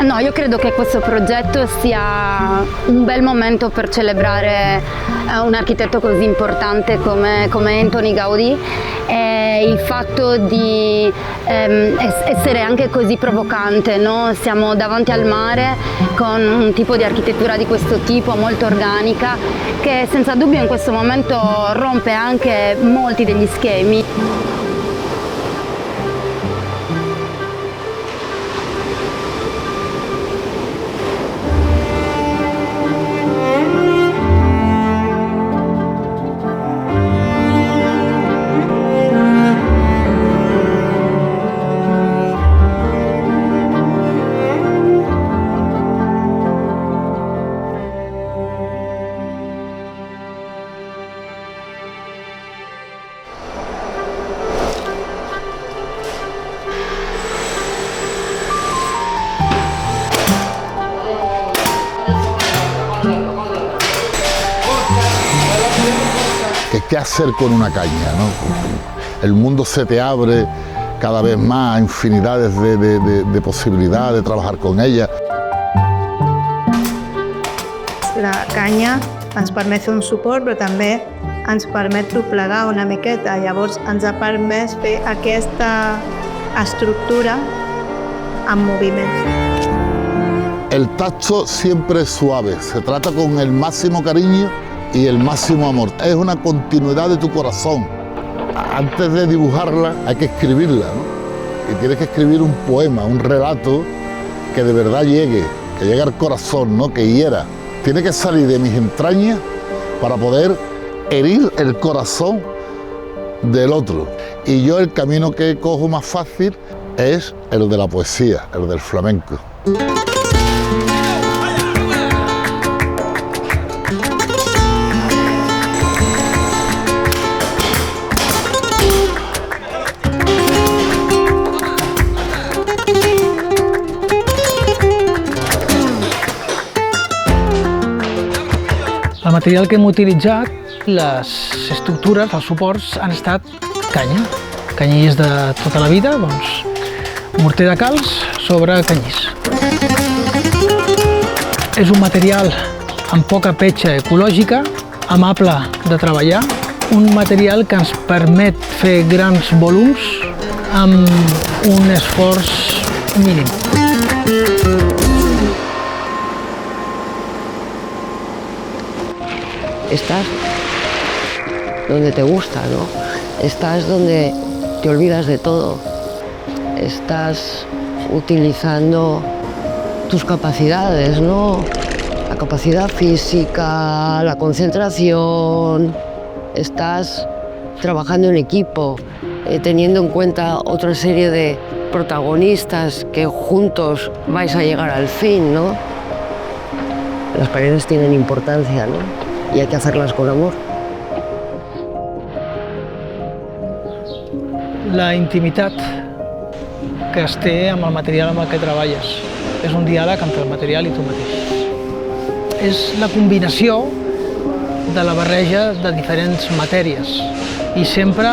No, io credo che questo progetto sia un bel momento per celebrare un architetto così importante come Antoni Gaudí, e il fatto di essere anche così provocante, no? Siamo davanti al mare con un tipo di architettura di questo tipo, molto organica, che senza dubbio in questo momento rompe anche molti degli schemi. ¿Qué hacer con una caña, ¿no? El mundo se te abre cada vez más a infinidades de posibilidades de trabajar con ella. La canya ens permet fer un suport, però també ens permet doblegar una miqueta. Llavors ens ha permès fer aquesta estructura en moviment. El tacto siempre es suave, se trata con el máximo cariño y el máximo amor. Es una continuidad de tu corazón. Antes de dibujarla hay que escribirla, ¿no? Y tienes que escribir un poema, un relato que de verdad llegue, que llegue al corazón, ¿no? Que hiera. Tiene que salir de mis entrañas para poder herir el corazón del otro. Y yo el camino que cojo más fácil es el de la poesía, el del flamenco. El material que hem utilitzat, les estructures, els suports, han estat canya. Canyís de tota la vida, doncs, morter de calç sobre canyís. És un material amb poca petja ecològica, amable de treballar, un material que ens permet fer grans volums amb un esforç mínim. Estás donde te gusta, ¿no? Estás donde te olvidas de todo. Estás utilizando tus capacidades, ¿no? La capacidad física, la concentración. Estás trabajando en equipo, teniendo en cuenta otra serie de protagonistas que juntos vais a llegar al fin, ¿no? Las paredes tienen importancia, ¿no? Y hay que hacerlas con amor. La intimitat que es té amb el material amb el que treballes. És un diàleg entre el material i tu mateix. És la combinació de la barreja de diferents matèries i sempre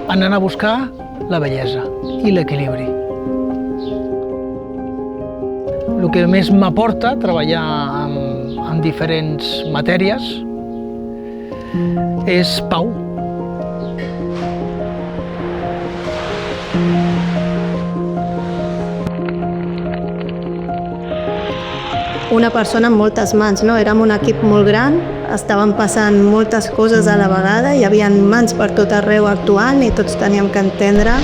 anant a buscar la bellesa i l'equilibri. El que més m'aporta treballar amb diferents matèries és pau. Una persona amb moltes mans, no? Érem un equip molt gran, estaven passant moltes coses a la vegada, hi havia mans per tot arreu actuant i tots teníem que entendre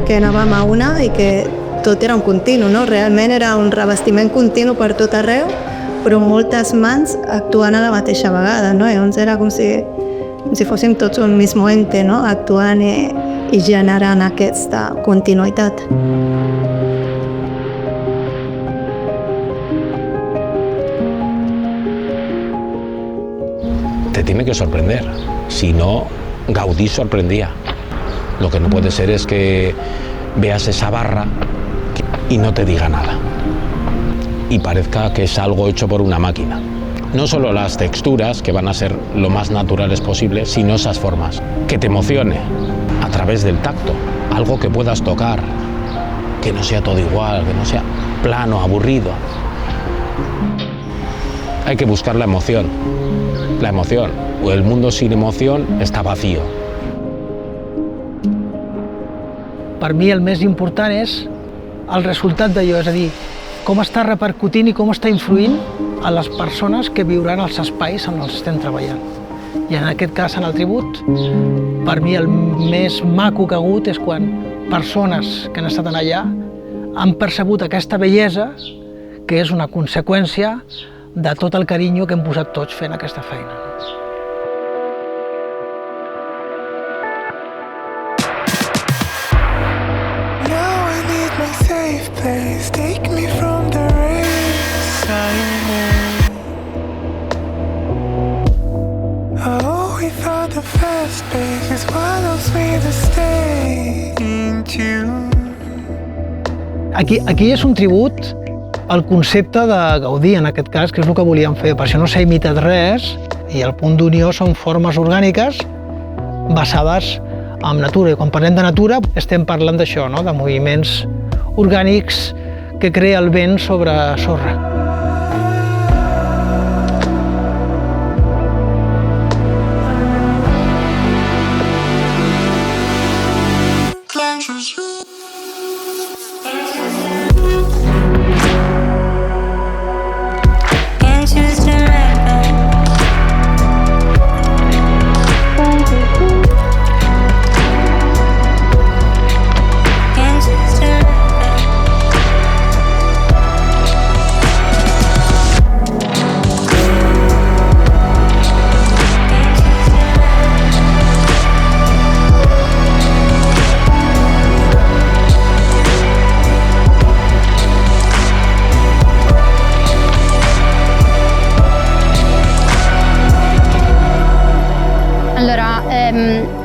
que anàvem a una i que tot era un continu, no? Realment era un revestiment continu per tot arreu, però moltes mans actuant a la mateixa vegada, no? Llavors era com si fóssim tots un mismo ente, no? Actuant i generant aquesta continuïtat. Te tiene que sorprender, si no, Gaudí sorprendía. Lo que no puede ser es que veas esa barra y no te diga nada y parezca que es algo hecho por una máquina. No solo las texturas, que van a ser lo más naturales posible, sino esas formas. Que te emocione a través del tacto, algo que puedas tocar, que no sea todo igual, que no sea plano, aburrido. Hay que buscar la emoción. La emoción. El mundo sin emoción està vacío. Per mi el més important és el resultat d'allò, és a dir, com està repercutint i com està influint a les persones que viuran als espais on els estem treballant. I en aquest cas, en el tribut, per mi el més maco que ha hagut és quan persones que han estat allà han percebut aquesta bellesa que és una conseqüència de tot el carinyo que hem posat tots fent aquesta feina. Take me from the race oh, we thought the first place is what else we to stay in tune. Aquí és un tribut al concepte de Gaudí, en aquest cas, que és el que volíem fer. Per això no s'ha imitat res i el punt d'unió són formes orgàniques basades en natura. I quan parlem de natura estem parlant d'això, no? De moviments orgànics que crea el vent sobre sorra.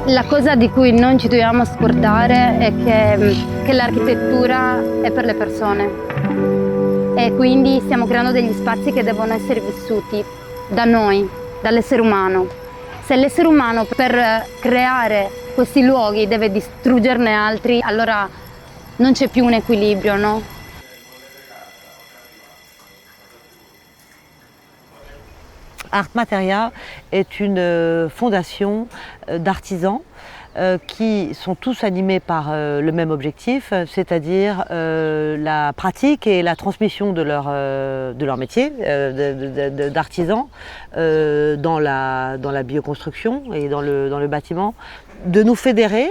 La cosa di cui non ci dobbiamo scordare è che l'architettura è per le persone e quindi stiamo creando degli spazi che devono essere vissuti da noi, dall'essere umano. Se l'essere umano per creare questi luoghi deve distruggerne altri, allora non c'è più un equilibrio, no? Art Materia est une fondation d'artisans qui sont tous animés par le même objectif, c'est-à-dire la pratique et la transmission de leur métier d'artisan dans la bioconstruction et dans le bâtiment, de nous fédérer,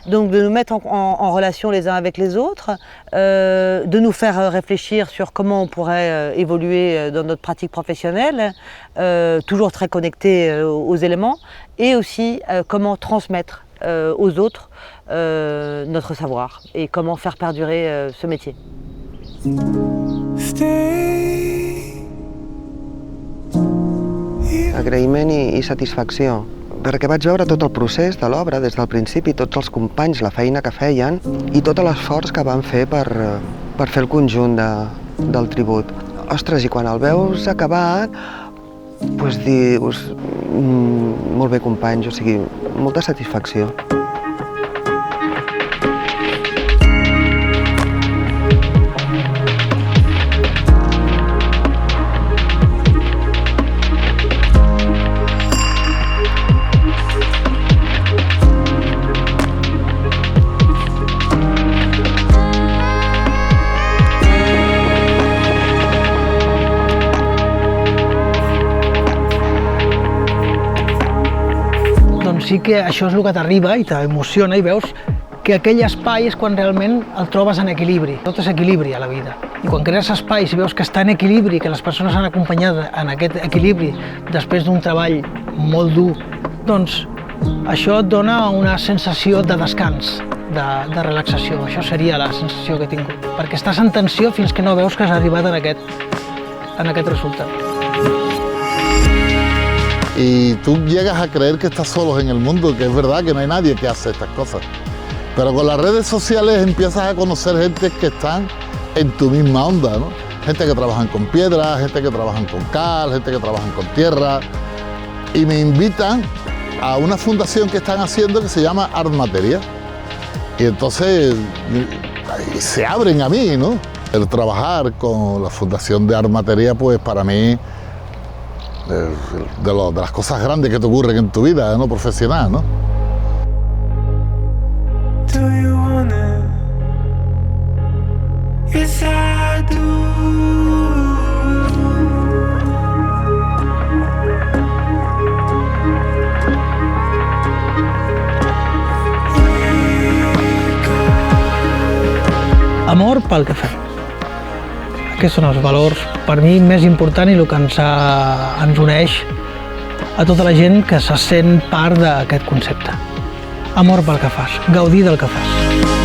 donc de nous mettre en relation les uns avec les autres, de nous faire réfléchir sur comment on pourrait évoluer dans notre pratique professionnelle, toujours très connecté aux éléments, et aussi comment transmettre aux autres notre savoir et comment faire perdurer ce métier. Agraïment i satisfacció, perquè vaig veure tot el procés de l'obra des del principi, tots els companys, la feina que feien i tot l'esforç que van fer per fer el conjunt del tribut. Ostres, i quan el veus acabat, doncs dius, molt bé companys, o sigui, molta satisfacció. Sí que això és el que t'arriba i t'emociona i veus que aquell espai és quan realment el trobes en equilibri. Tot és equilibri a la vida. I quan crees espais i veus que està en equilibri, que les persones han acompanyat en aquest equilibri després d'un treball molt dur, doncs això et dona una sensació de descans, de relaxació. Això seria la sensació que he tingut. Perquè estàs en tensió fins que no veus que has arribat en aquest resultat. Y tú llegas a creer que estás solos en el mundo, que es verdad que no hay nadie que hace estas cosas. Pero con las redes sociales empiezas a conocer gente que están en tu misma onda, ¿no? Gente que trabajan con piedra, gente que trabajan con cal, gente que trabajan con tierra. Y me invitan a una fundación que están haciendo que se llama Art Materia. Y entonces y se abren a mí, ¿no? El trabajar con la Fundación de Armatería, pues para mí, de las cosas grandes que te ocurren en tu vida, ¿no? Profesional, ¿no? Do you wanna? Yes, I do. Amor pel que fem. Aquests són els valors, per mi, més importants i el que ens uneix a tota la gent que se sent part d'aquest concepte. Amor pel que fas, gaudir del que fas.